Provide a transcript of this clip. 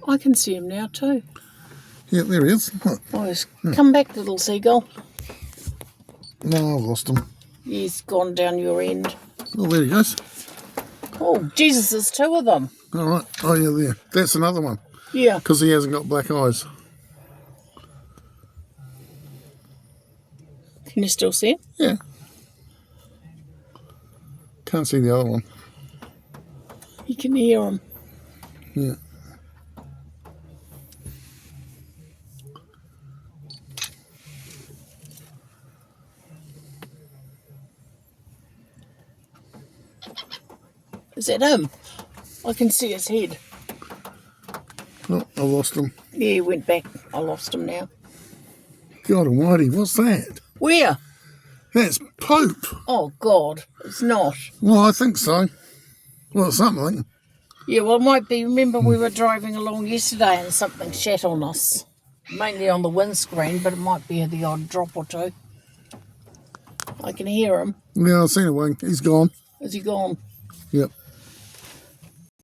I can see him now too. Yeah, there he is. Look. Oh, he's come back, little seagull. No, I've lost him. He's gone down your end. Oh, there he goes. Oh, Jesus, there's two of them. All right. Oh, yeah, there. That's another one. Yeah. Because he hasn't got black eyes. Can you still see him? Yeah. Can't see the other one. You can hear him. Yeah. Is that him? I can see his head. Oh, I lost him. Yeah, he went back. I lost him now. God almighty, what's that? Where? That's poop. Oh, God, it's not. Well, I think so. Well, something. Yeah, well, it might be. Remember, we were driving along yesterday and something shat on us. Mainly on the windscreen, but it might be the odd drop or two. I can hear him. Yeah, I've seen a wing. He's gone. Is he gone? Yep.